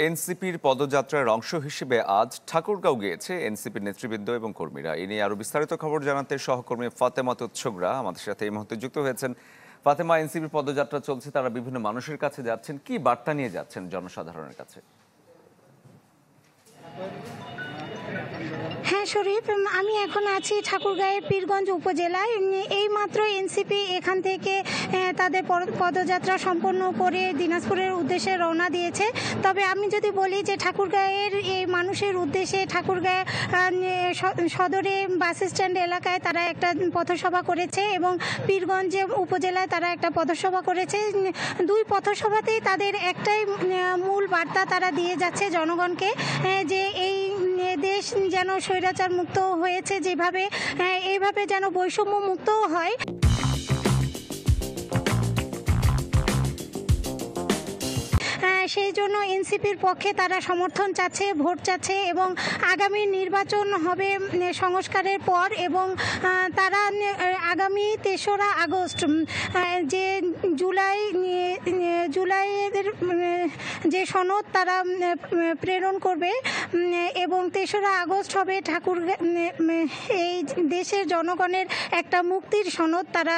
এনসিপির পদযাত্রার অংশ হিসেবে আজ ঠাকুরগাঁও গিয়েছে এনসিপির নেতৃবৃন্দ এবং কর্মীরা। এ নিয়ে আরো বিস্তারিত খবর জানাতে সহকর্মী ফাতেমা তুচ্ছগ্রা আমাদের সাথে এই মুহূর্তে যুক্ত হয়েছেন। ফাতেমা, এনসিপির পদযাত্রা চলছে, তারা বিভিন্ন মানুষের কাছে যাচ্ছেন, কি বার্তা নিয়ে যাচ্ছেন জনসাধারণের কাছে? হ্যাঁ শরীফ, আমি এখন আছি ঠাকুরগাঁয়ের পীরগঞ্জ উপজেলায়। এইমাত্র এনসিপি এখান থেকে তাদের পদযাত্রা সম্পন্ন করে দিনাজপুরের উদ্দেশ্যে রওনা দিয়েছে। তবে আমি যদি বলি যে ঠাকুরগাঁয়ের এই মানুষের উদ্দেশ্যে ঠাকুরগাঁও সদরে বাস স্ট্যান্ড এলাকায় তারা একটা পথসভা করেছে এবং পীরগঞ্জে উপজেলায় তারা একটা পথসভা করেছে। দুই পথসভাতেই তাদের একটাই মূল বার্তা তারা দিয়ে যাচ্ছে জনগণকে, যে এই দেশ যেন স্বৈরাচার মুক্ত হয়েছে যেভাবে, এইভাবে যেন বৈষম্য মুক্ত হয়। সেই জন্য এনসিপির পক্ষে তারা সমর্থন চাচ্ছে, ভোট চাচ্ছে এবং আগামী নির্বাচন হবে সংস্কারের পর এবং তারা আগামী ৩রা আগস্ট যে জুলাইয়ের যে সনদ তারা প্রেরণ করবে এবং ৩রা আগস্ট হবে এই দেশের জনগণের একটা মুক্তির সনদ তারা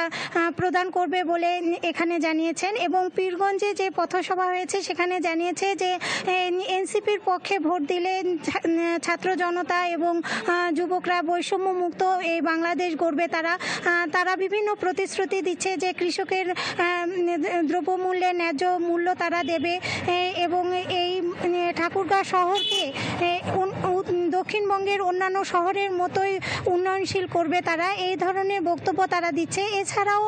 প্রদান করবে বলে এখানে জানিয়েছেন। এবং পীরগঞ্জে যে পথসভা হয়েছে সেখানে জানিয়েছে যে এনসিপির পক্ষে ভোট দিলে ছাত্র জনতা এবং যুবকরা বৈষম্য মুক্ত এই বাংলাদেশ গড়বে। তারা বিভিন্ন প্রতিশ্রুতি দিচ্ছে যে কৃষকের দ্রব্যমূল্যের ন্যায্য মূল্য তারা দেবে এবং এই ঠাকুরগাঁও শহরকে দক্ষিণবঙ্গের অন্যান্য শহরের মতোই উন্নয়নশীল করবে তারা, এই ধরনের বক্তব্য তারা দিচ্ছে। এছাড়াও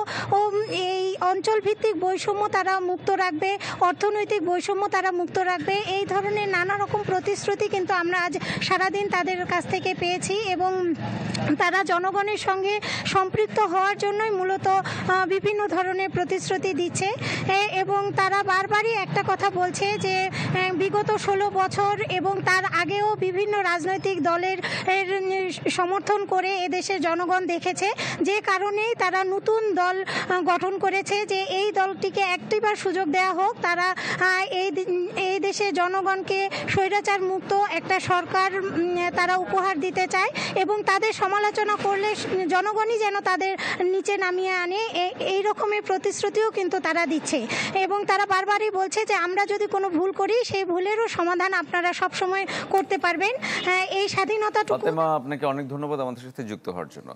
এই অঞ্চলভিত্তিক বৈষম্য তারা মুক্ত রাখবে, অর্থনৈতিক বৈষম্য তারা মুক্ত রাখবে, এই ধরনের নানা রকম প্রতিশ্রুতি কিন্তু আমরা আজ সারাদিন তাদের কাছ থেকে পেয়েছি এবং তারা জনগণের সঙ্গে সম্পৃক্ত হওয়ার জন্যই মূলত বিভিন্ন ধরনের প্রতিশ্রুতি দিচ্ছে এবং তারা বারবারই একটা কথা বলছে যে বিগত 16 বছর এবং তার আগেও বিভিন্ন রাজনৈতিক দলের সমর্থন করে এদেশের জনগণ দেখেছে, যে কারণেই তারা নতুন দল গঠন করেছে যে এই দলটিকে একটিবার সুযোগ দেওয়া হোক। তারা এই দেশের জনগণকে স্বৈরাচার মুক্ত একটা সরকার তারা উপহার দিতে চায় এবং তাদের সমালোচনা করলে জনগণই যেন তাদের নিচে নামিয়ে আনে, এই রকমের প্রতিশ্রুতিও কিন্তু তারা দিচ্ছে এবং তারা বারবারই বলছে যে আমরা যদি কোনো ভুল করি সেই ভুলেরও সমাধান আপনারা সবসময় করতে পারবেন। এই স্বাধীনতাটুকু। ফাতেমা, আপনাকে অনেক ধন্যবাদ আমাদের সাথে যুক্ত হওয়ার জন্য।